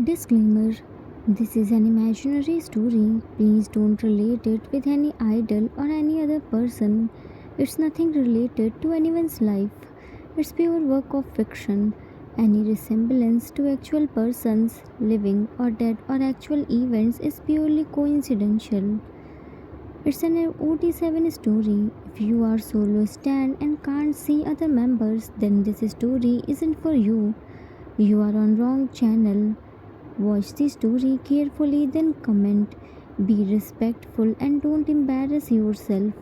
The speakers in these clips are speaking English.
Disclaimer: this is an imaginary story. Please don't relate it with any idol or any other person. It's nothing related to anyone's life. It's pure work of fiction. Any resemblance to actual persons, living or dead, or actual events is purely coincidental. It's an OT7 story. If you are solo stand and can't see other members, then this story isn't for you. You are on wrong channel. Watch the story carefully, then comment. Be respectful and don't embarrass yourself.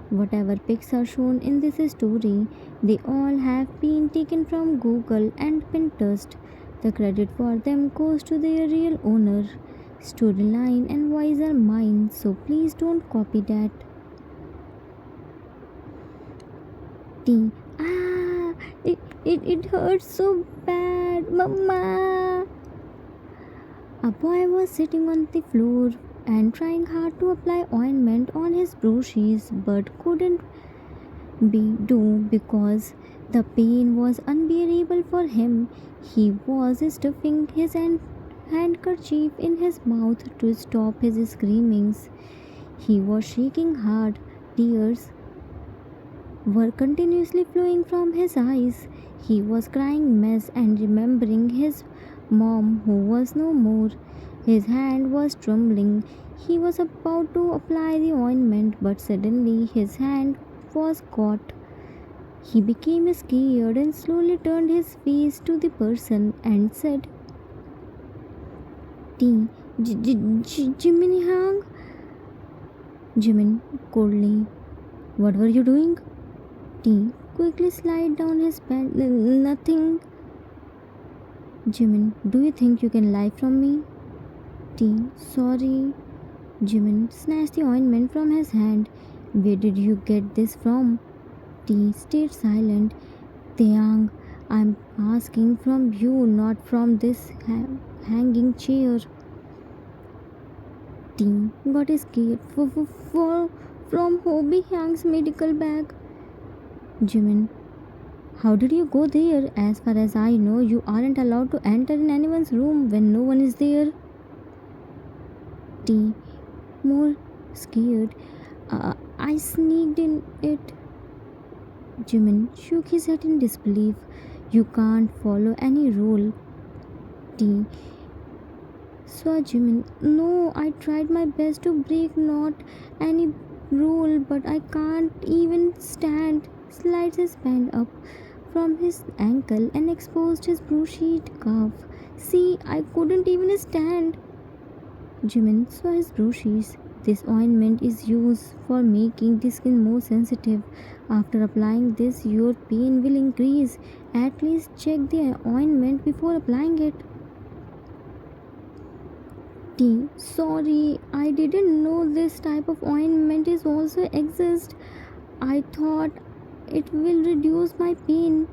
Whatever pics are shown in this story, they all have been taken from Google and Pinterest. The credit for them goes to their real owner. Storyline and voice are mine, so please don't copy that. T. Ah, it hurts so bad, Mama. A boy was sitting on the floor and trying hard to apply ointment on his bruises but couldn't do because the pain was unbearable for him. He was stuffing his handkerchief in his mouth to stop his screamings. He was shaking hard. Tears were continuously flowing from his eyes. He was crying mess and remembering his mom, who was no more. His hand was trembling. He was about to apply the ointment, but suddenly his hand was caught. He became scared and slowly turned his face to the person and said, T. Jimin Hang? Jimin coldly. What were you doing? T. Quickly slide down his pants. Nothing. Jimin, do you think you can lie from me? T. Sorry. Jimin snatched the ointment from his hand. Where did you get this from? T stayed silent. Taehyung, I'm asking from you, not from this hanging chair. T got scared. From Hobi Hyang's medical bag. Jimin, how did you go there? As far as I know, you aren't allowed to enter in anyone's room when no one is there. T, more scared. I sneaked in it. Jimin shook his head in disbelief. You can't follow any rule. T. So Jimin, no, I tried my best to break not any rule, but I can't even stand. Slides his band up from his ankle and exposed his bruised calf. See, I couldn't even stand. Jimin saw his bruises. This ointment is used for making the skin more sensitive. After applying this, your pain will increase. At least check the ointment before applying it. T. Sorry, I didn't know this type of ointment is also exist. I thought it will reduce my pain.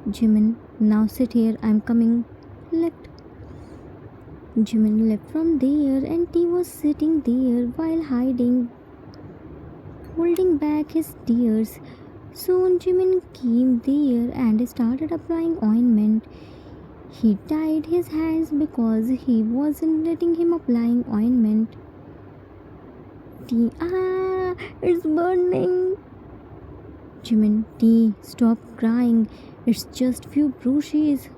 Jimin, now sit here, I'm coming. Left. Jimin left from there and T was sitting there while holding back his tears. Soon Jimin came there and started applying ointment. He tied his hands because he wasn't letting him applying ointment. T. Ah, it's burning. Jimin, T, stop crying. It's just few bruises.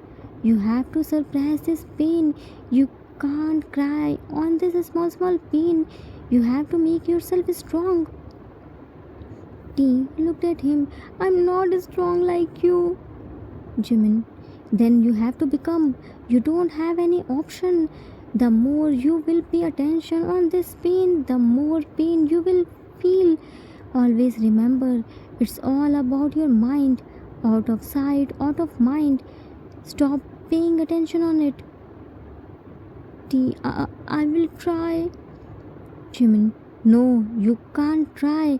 You have to suppress this pain. You can't cry on this small pain. You have to make yourself strong. T looked at him. I'm not strong like you. Jimin, then you have to become. You don't have any option. The more you will pay attention on this pain, the more pain you will feel. Always remember, it's all about your mind. Out of sight, out of mind. Stop paying attention on it. T, I will try. Jimin, no, you can't try.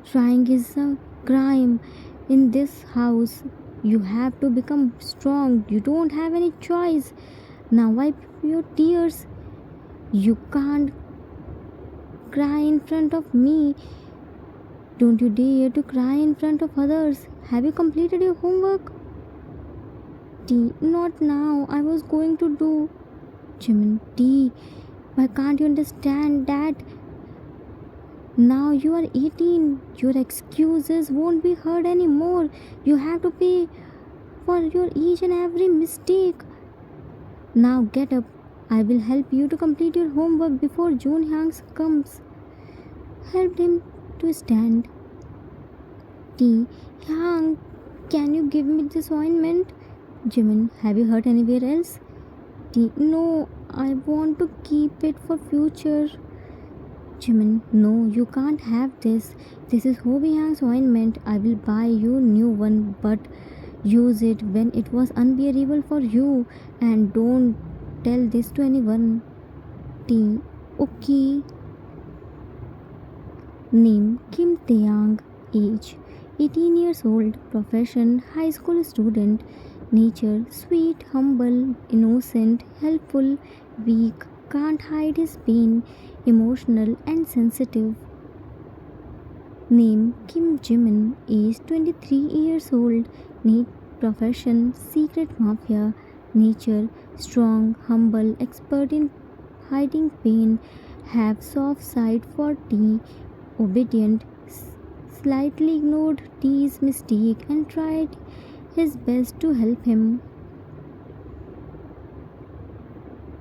Trying is a crime in this house. You have to become strong. You don't have any choice. Now wipe your tears. You can't cry in front of me. Don't you dare to cry in front of others. Have you completed your homework? T, not now. I was going to do. Jimin, T, why can't you understand that now you are 18? Your excuses won't be heard anymore. You have to pay for your each and every mistake. Now get up. I will help you to complete your homework before June Hanks comes. Helped him to stand. T. Yang, can you give me this ointment? Jimin, have you hurt anywhere else? T. No, I want to keep it for future. Jimin, no, you can't have this. This is Hobi Yang's ointment. I will buy you new one, but use it when it was unbearable for you, and don't tell this to anyone. T. Okay. Name Kim Taeyang. Age 18 years old. Profession high school student. Nature sweet, humble, innocent, helpful, weak, can't hide his pain, emotional and sensitive. Name Kim Jimin. Age 23 years old. Profession secret mafia. Nature strong, humble, expert in hiding pain, have soft side for tea, obedient, slightly ignored T's mistake and tried his best to help him.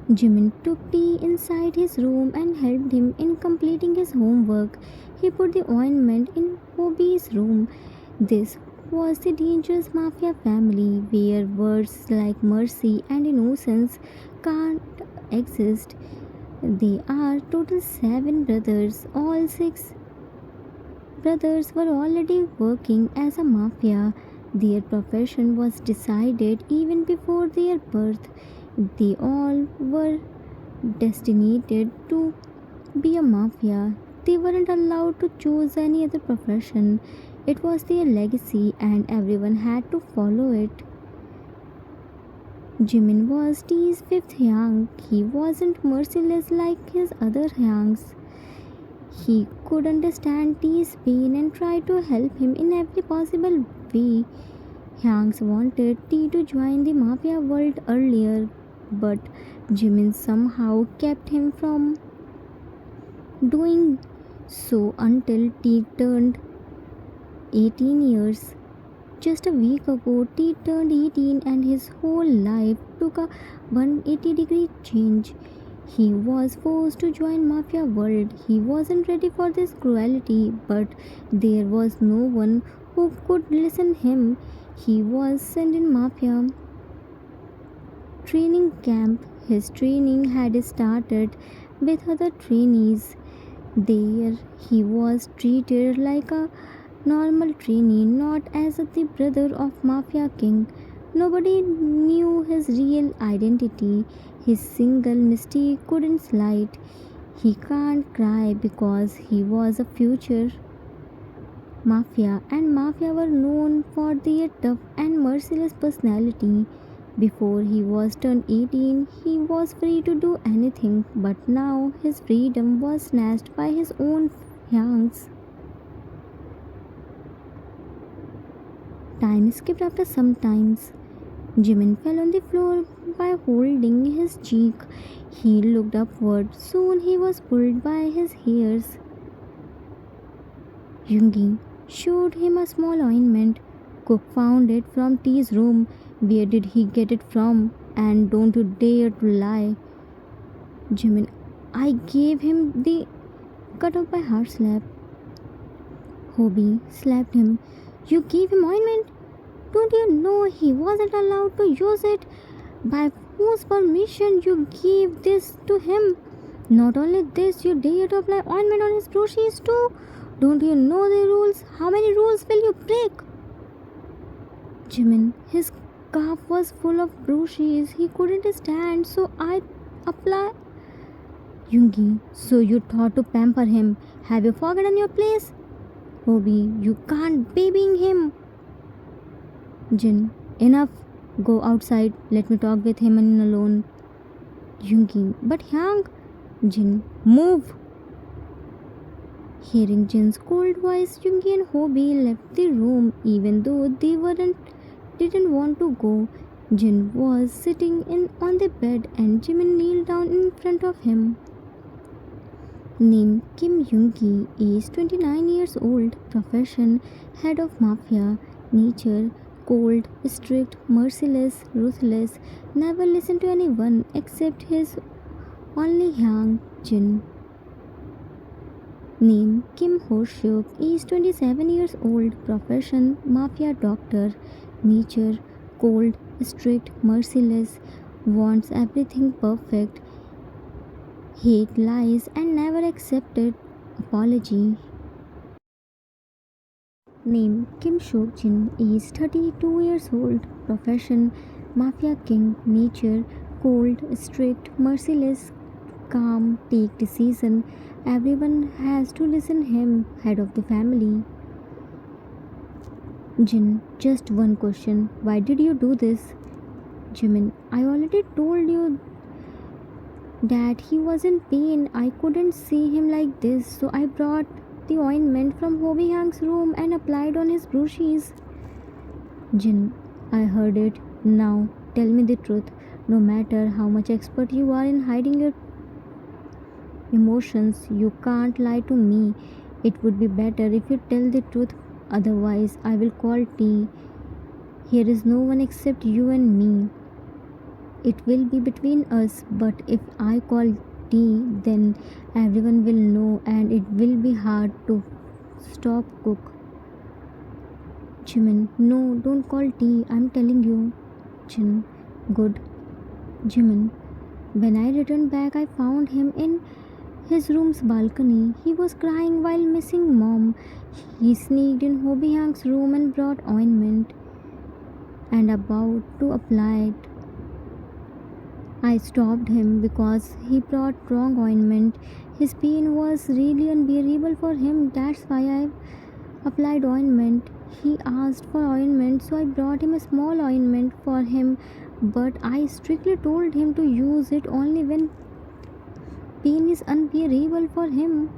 Jimin took T inside his room and helped him in completing his homework. He put the ointment in Hobi's room. This was the dangerous mafia family where words like mercy and innocence can't exist. They are total 7 brothers. All 6 brothers were already working as a mafia. Their profession was decided even before their birth. They all were destined to be a mafia. They weren't allowed to choose any other profession. It was their legacy and everyone had to follow it. Jimin was T's fifth Hyang. He wasn't merciless like his other Hyangs. He could understand T's pain and tried to help him in every possible way. Hyangs wanted T to join the mafia world earlier, but Jimin somehow kept him from doing so until T turned 18 years. Just a week ago, T turned 18 and his whole life took a 180-degree change. He was forced to join Mafia world. He wasn't ready for this cruelty, but there was no one who could listen him. He was sent in Mafia training camp. His training had started with other trainees. There he was treated like a normal trainee, not as the brother of Mafia King. Nobody knew his real identity. His single mistake couldn't slide. He can't cry because he was a future Mafia, and Mafia were known for their tough and merciless personality. Before he was turned 18, he was free to do anything, but now his freedom was snatched by his own Yangs. Time skipped after some times. Jimin fell on the floor by holding his cheek. He looked upward. Soon he was pulled by his hairs. Yoongi showed him a small ointment. Cook found it from T's room. Where did he get it from? And don't you dare to lie. Jimin, I gave him the cut off by hard slap. Hobi slapped him. You gave him ointment? Don't you know he wasn't allowed to use it? By whose permission you gave this to him? Not only this, you dare to apply ointment on his groceries too. Don't you know the rules? How many rules will you break? Jimin, his calf was full of bruises. He couldn't stand, so I apply. Yoongi, so you thought to pamper him. Have you forgotten your place? Hobi, you can't babying him. Jin, enough. Go outside. Let me talk with him alone. Yoongi, but Hyang. Jin, move. Hearing Jin's cold voice, Yoongi and Hobi left the room even though they didn't want to go. Jin was sitting on the bed and Jimin kneeled down in front of him. Name Kim Yoongi is 29 years old, profession head of Mafia, nature cold, strict, merciless, ruthless, never listen to anyone except his only young Jin. Name Kim Hoseok is 27 years old, profession Mafia doctor, nature cold, strict, merciless, wants everything perfect, hate lies and never accepted apology. Name Kim Seok Jin is 32 years old, profession Mafia king, nature cold, strict, merciless, calm, take decision. Everyone has to listen him, head of the family. Jin, just one question. Why did you do this? Jimin, I already told you that he was in pain. I couldn't see him like this, so I brought the ointment from Hobi room and applied on his bruises. Jin, I heard it. Now tell me the truth. No matter how much expert you are in hiding your emotions, you can't lie to me. It would be better if you tell the truth. Otherwise, I will call T. Here is no one except you and me. It will be between us, but if I call T, then everyone will know and it will be hard to stop Cook. Jimin, no, don't call T, I'm telling you. Jin, good. Jimin, when I returned back, I found him in his room's balcony. He was crying while missing mom. He sneaked in Hobi room and brought ointment and about to apply it. I stopped him because he brought wrong ointment. His pain was really unbearable for him. That's why I applied ointment. He asked for ointment, so I brought him a small ointment for him. But I strictly told him to use it only when pain is unbearable for him.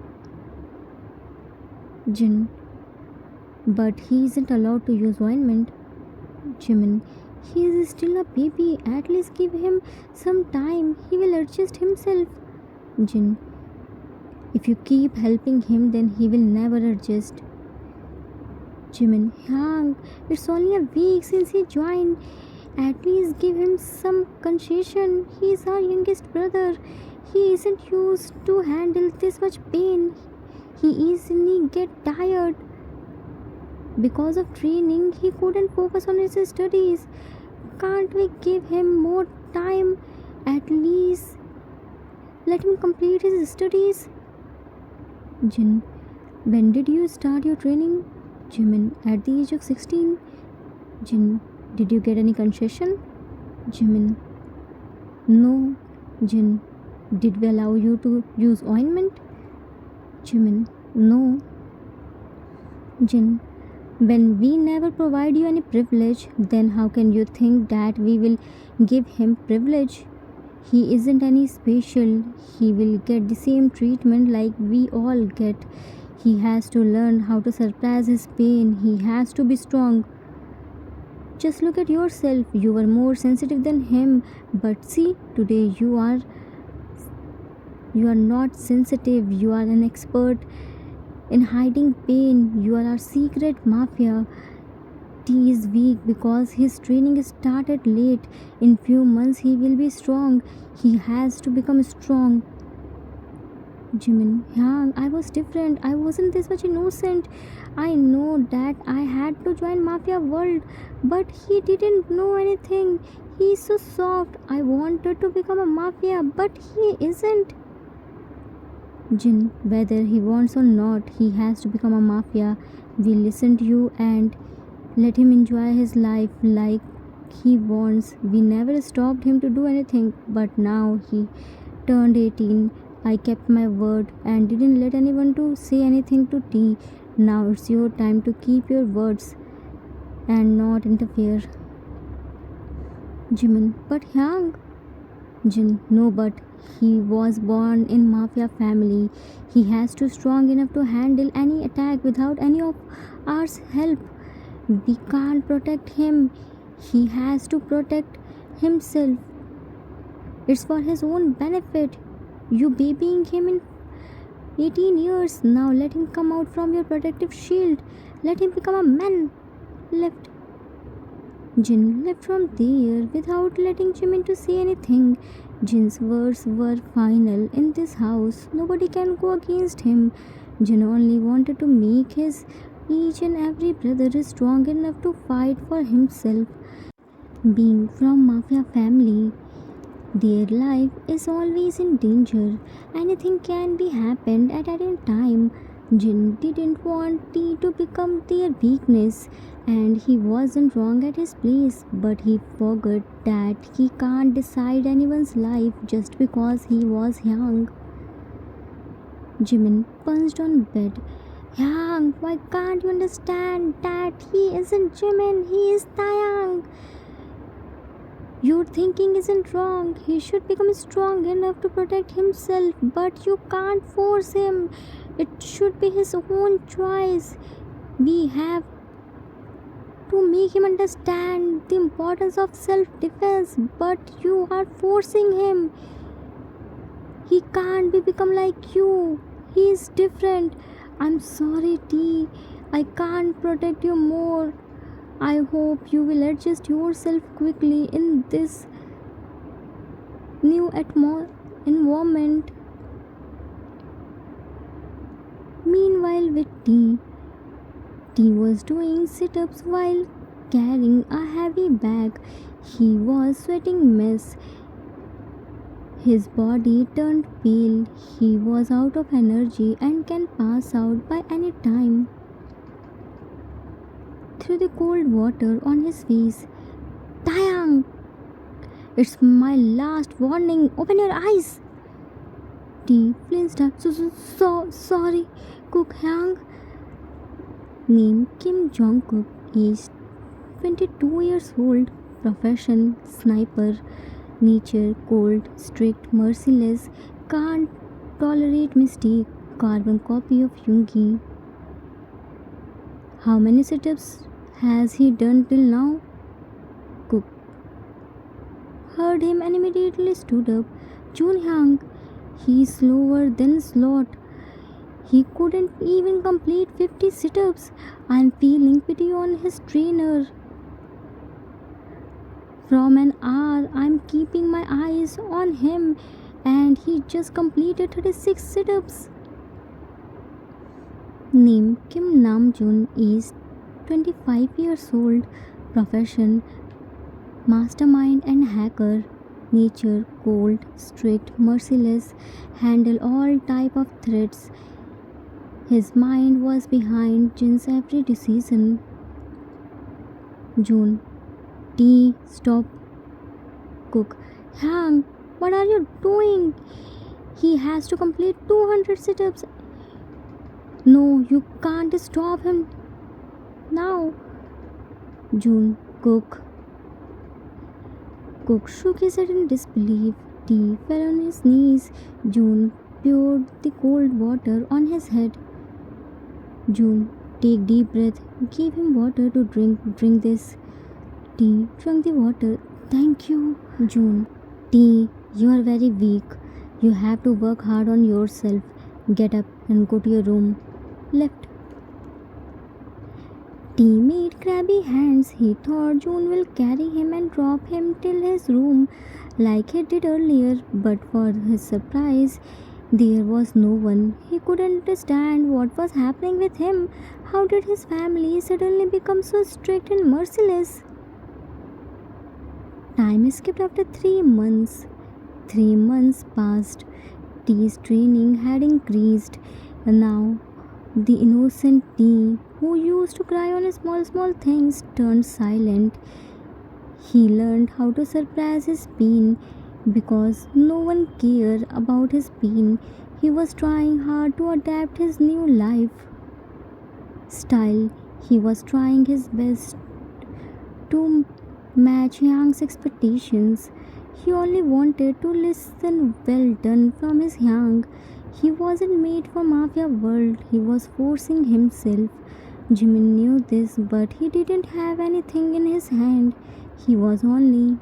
Jin, but he isn't allowed to use ointment. Jimin, he is still a baby. At least give him some time. He will adjust himself. Jin, if you keep helping him, then he will never adjust. Jimin, Yang, it's only a week since he joined. At least give him some concession. He is our youngest brother. He isn't used to handle this much pain. He easily get tired. Because of training, he couldn't focus on his studies. Can't we give him more time? At least let him complete his studies. Jin, when did you start your training? Jimin, at the age of 16. Jin, did you get any concession? Jimin, no. Jin, did we allow you to use ointment? Jimin, no. Jin, when we never provide you any privilege, then how can you think that we will give him privilege? He isn't any special. He will get the same treatment like we all get. He has to learn how to suppress his pain. He has to be strong. Just look at yourself. You were more sensitive than him. But see, today you are not sensitive. You are an expert in hiding pain. You are our secret mafia. T is weak because his training started late. In few months he will be strong. He has to become strong. Jimin, Yang, I was different. I wasn't this much innocent. I know that I had to join Mafia world, but he didn't know anything. He's so soft. I wanted to become a Mafia, but he isn't. Jin, whether he wants or not, he has to become a Mafia. We listened to you and let him enjoy his life like he wants. We never stopped him to do anything, but now he turned 18. I kept my word and didn't let anyone to say anything to T. Now it's your time to keep your words and not interfere. Jimin, but Yang. Jin, no, but he was born in Mafia family. He has to strong enough to handle any attack without any of our help. We can't protect him. He has to protect himself. It's for his own benefit. You babying him in 18 years. Now let him come out from your protective shield. Let him become a man. Left. Jin left from there without letting Jimin to say anything. Jin's words were final in this house. Nobody can go against him. Jin only wanted to make his each and every brother strong enough to fight for himself. Being from Mafia family, their life is always in danger. Anything can be happened at any time. Jin didn't want T to become their weakness, and he wasn't wrong at his place, but he forgot that he can't decide anyone's life just because he was young. Jimin punched on bed. Yang, why can't you understand that he isn't Jimin, he is Taeyang? Your thinking isn't wrong. He should become strong enough to protect himself, but you can't force him. It should be his own choice. We have to make him understand the importance of self-defense, but you are forcing him. He can't become like you. He is different. I'm sorry, T. I can't protect you more. I hope you will adjust yourself quickly in this new environment. Meanwhile, with T was doing sit-ups while carrying a heavy bag. He was sweating mess. His body turned pale. He was out of energy and can pass out by any time. Threw the cold water on his face. Taeyang! It's my last warning. Open your eyes! T flinched up. Sorry, Cook Hyang. Name Kim Jungkook, age 22 years old. Profession sniper. Nature cold, strict, merciless. Can't tolerate mistake. Carbon copy of Yoongi. How many sit-ups has he done till now? Cook heard him and immediately stood up. Junhyang, he's slower than Slot. He couldn't even complete 50 sit-ups. I'm feeling pity on his trainer. From an hour, I'm keeping my eyes on him and he just completed 36 sit-ups. Name Kim Namjoon is 25 years old. Profession mastermind and hacker. Nature cold, strict, merciless. Handle all type of threats. His mind was behind Jin's every decision. June. T. Stop. Cook. Hang. What are you doing? He has to complete 200 sit-ups. No, you can't stop him now. June. Cook. Cook shook his head in disbelief. T fell on his knees. June poured the cold water on his head. June, take deep breath. Give him water to drink. Drink this. T drank the water. Thank you, June. T, you are very weak. You have to work hard on yourself. Get up and go to your room. Left. T made crabby hands. He thought June will carry him and drop him till his room like he did earlier, but for his surprise, there was no one. He couldn't understand what was happening with him. How did his family suddenly become so strict and merciless? Time skipped after 3 months. 3 months passed. T's training had increased. And now, the innocent T, who used to cry on small things, turned silent. He learned how to suppress his pain because no one cared about his pain. He was trying hard to adapt his new life style. He was trying his best to match Yang's expectations. He only wanted to listen well done from his Yang. He wasn't made for Mafia world. He was forcing himself. Jimin knew this, but he didn't have anything in his hand. He was only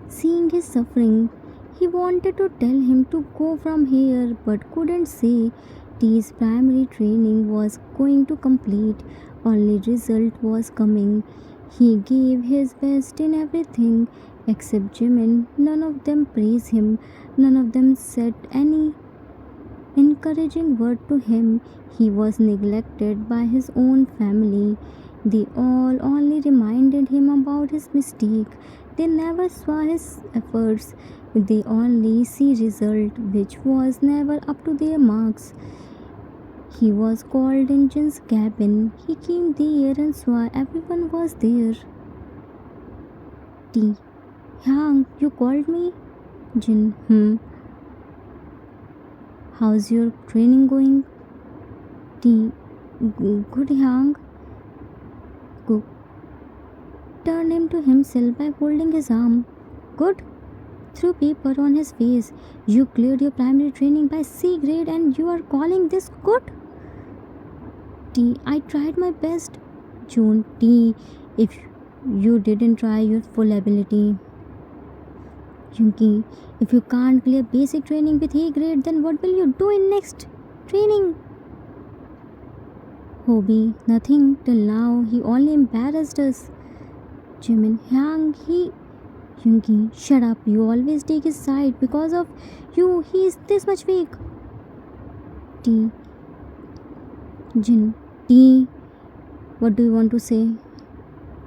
seeing his suffering. He wanted to tell him to go from here but couldn't say. T's primary training was going to complete, only result was coming. He gave his best in everything except Jimin. None of them praised him, none of them said any encouraging word to him. He was neglected by his own family. They all only reminded him about his mistake. They never saw his efforts. They only see result which was never up to their marks. He was called in Jin's cabin. He came there and saw everyone was there. T. Hyang, you called me? Jin, How's your training going? T. Good, Hyang. Cook turned him to himself by holding his arm. Good? Threw paper on his face. You cleared your primary training by C grade and you are calling this good? T. I tried my best. June. T. If you didn't try your full ability. Yoongi, if you can't clear basic training with A grade, then what will you do in next training? Hobi, nothing till now. He only embarrassed us. Jimin, Yoongi, shut up. You always take his side. Because of you, he is this much weak. T. Jin, T. What do you want to say?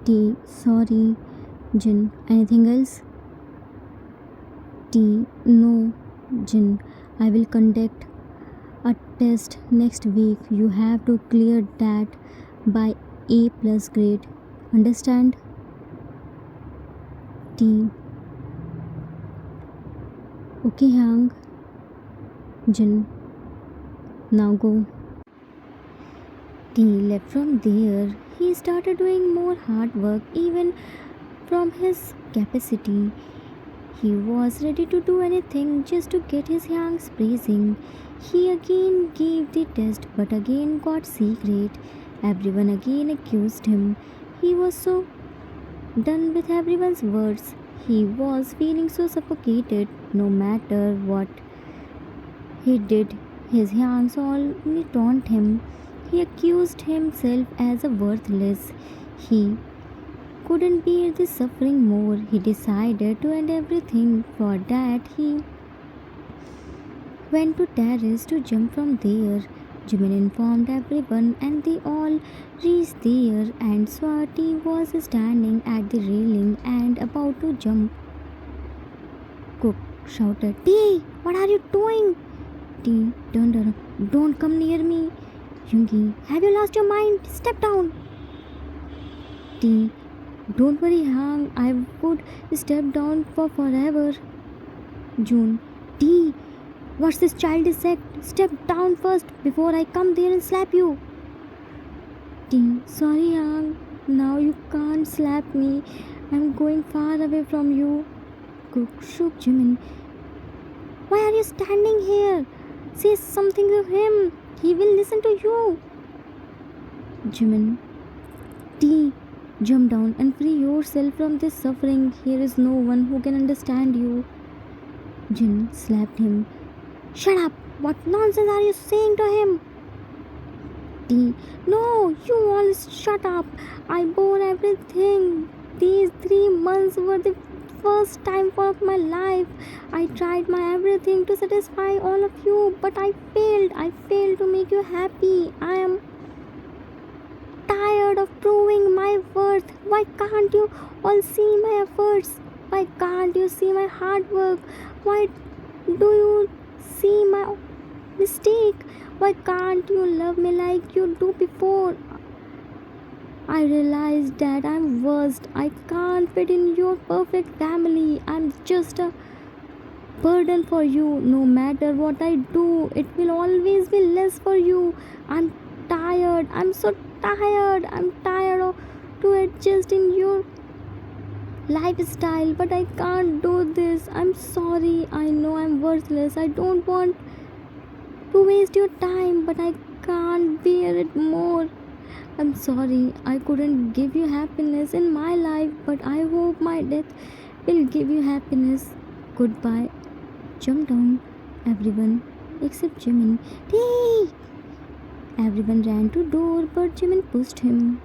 T. Sorry. Jin, anything else? T. No. Jin, I will conduct a test next week. You have to clear that by A plus grade. Understand? T. Okay, Hang. Jin, now go. T left from there. He started doing more hard work even from his capacity. He was ready to do anything just to get his Yang's praising. He again gave the test but again got C grade. Everyone again accused him. He was so done with everyone's words. He was feeling so suffocated. No matter what he did, his Yangs only taunt him. He accused himself as a worthless. He couldn't bear this suffering more. He decided to end everything. For that, he went to terrace to jump from there. Jimin informed everyone and they all reached there and Swati was standing at the railing and about to jump. Cook shouted, T, what are you doing? T turned around. Don't come near me. Yoongi, have you lost your mind? Step down. T, don't worry, Hang. I would step down for forever. June, T, what's this childish act? Step down first before I come there and slap you. T, sorry, Hang. Now you can't slap me. I'm going far away from you. Cook shook Jimin. Why are you standing here? Say something to him. He will listen to you. Jimin, T, jump down and free yourself from this suffering. Here is no one who can understand you. Jin slapped him. Shut up! What nonsense are you saying to him? T, no, you all shut up. I bore everything. These 3 months were the first time of my life. I tried my everything to satisfy all of you, but I failed. I failed to make you happy. I am tired of proving my worth. Why can't you all see my efforts? Why can't you see my hard work? Why do you see my mistake? Why can't you love me like you do before? I realized that I'm worst. I can't fit in your perfect family. I'm just a burden for you. No matter what I do, it will always be less for you. I'm tired. I'm so tired. I'm tired of to adjust in your lifestyle, but I can't do this. I'm sorry. I know I'm worthless. I don't want to waste your time, but I can't bear it more. I'm sorry I couldn't give you happiness in my life, but I hope my death will give you happiness. Goodbye. Jump down, everyone except Jimin. Hey! Everyone ran to door, but Jimin pushed him.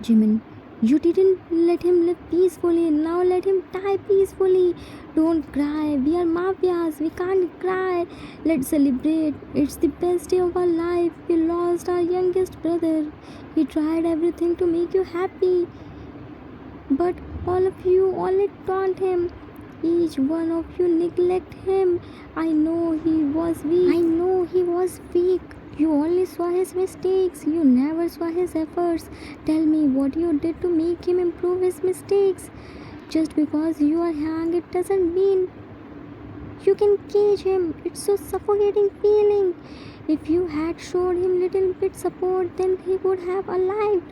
Jimin, you didn't let him live peacefully. Now let him die peacefully. Don't cry. We are mafias. We can't cry. Let's celebrate. It's the best day of our life. We lost our youngest brother. He tried everything to make you happy. But all of you only taunt him. Each one of you neglect him. I know he was weak. I know he was weak. You only saw his mistakes. You never saw his efforts. Tell me what you did to make him improve his mistakes. Just because you are young, it doesn't mean you can cage him. It's so suffocating feeling. If you had showed him little bit support, then he would have arrived.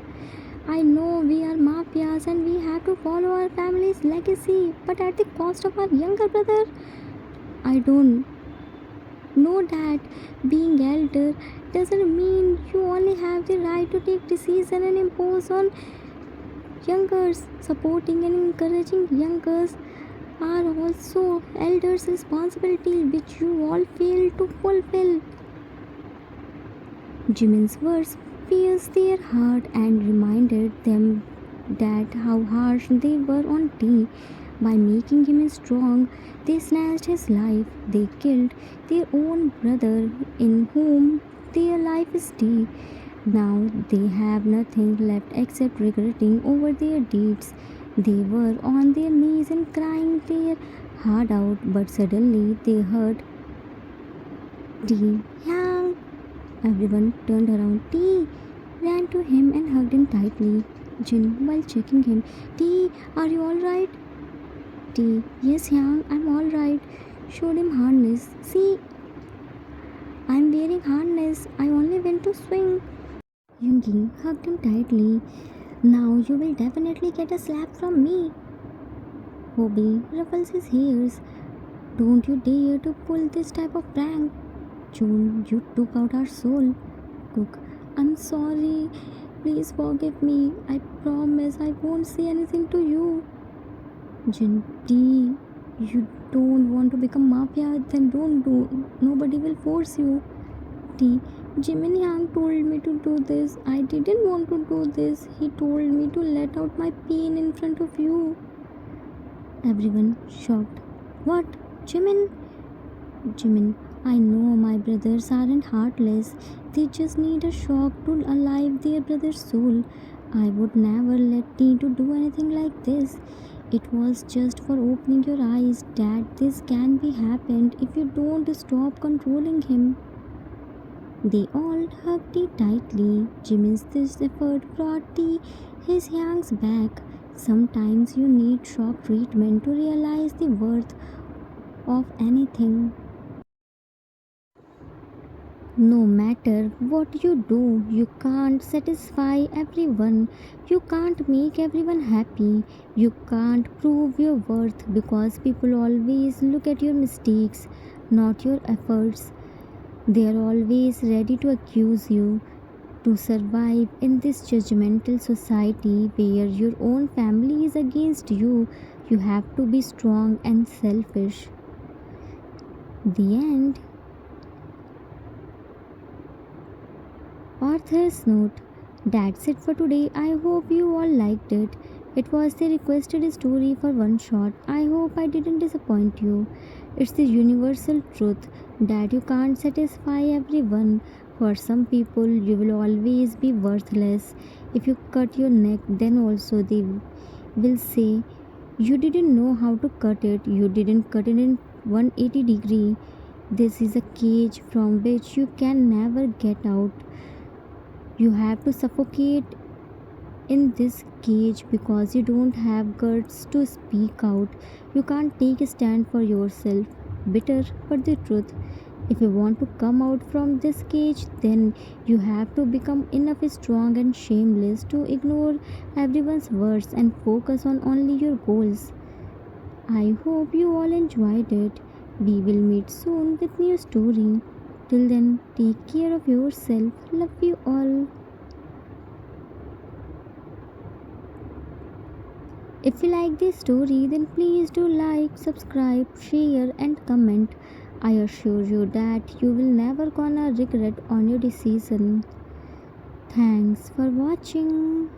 I know we are mafias and we have to follow our family's legacy, but at the cost of our younger brother. I don't know that being elder doesn't mean you only have the right to take decisions and impose on youngers. Supporting and encouraging youngers are also elders' responsibility, which you all fail to fulfill. Jimin's words pierced their heart and reminded them that how harsh they were on T. By making him strong, they snatched his life. They killed their own brother, in whom their life is T. Now they have nothing left except regretting over their deeds. They were on their knees and crying their heart out, but suddenly they heard T. Yang. Everyone turned around. T ran to him and hugged him tightly. Jin, while checking him, T, are you alright? T, yes, Yang, I'm alright. Showed him harness. See, I'm wearing harness. I only went to swing. Yoongi hugged him tightly. Now you will definitely get a slap from me. Hobi ruffles his hairs. Don't you dare to pull this type of prank. June, you took out our soul. Cook, I'm sorry. Please forgive me. I promise I won't say anything to you. Jin, D, you don't want to become mafia, then don't do. Nobody will force you. T, Jimin Yang told me to do this. I didn't want to do this. He told me to let out my pain in front of you. Everyone shocked. What? Jimin? Jimin, I know my brothers aren't heartless. They just need a shock to alive their brother's soul. I would never let T to do anything like this. It was just for opening your eyes that this can be happened if you don't stop controlling him. They all hugged T tightly. Jimin's this effort brought T his Yang's back. Sometimes you need shock treatment to realize the worth of anything. No matter what you do, you can't satisfy everyone. You can't make everyone happy. You can't prove your worth because people always look at your mistakes, not your efforts. They are always ready to accuse you. To survive in this judgmental society where your own family is against you, you have to be strong and selfish. The end. Author's note. That's it for today. I hope you all liked it. It was the requested story for one shot. I hope I didn't disappoint you. It's the universal truth that you can't satisfy everyone. For some people, you will always be worthless. If you cut your neck, then also they will say, you didn't know how to cut it. You didn't cut it in 180 degree. This is a cage from which you can never get out. You have to suffocate in this cage because you don't have guts to speak out. You can't take a stand for yourself. Bitter, but the truth. If you want to come out from this cage, then you have to become enough strong and shameless to ignore everyone's words and focus on only your goals. I hope you all enjoyed it. We will meet soon with new story. Till then, take care of yourself. Love you all. If you like this story, then please do like, subscribe, share and comment. I assure you that you will never gonna regret on your decision. Thanks for watching.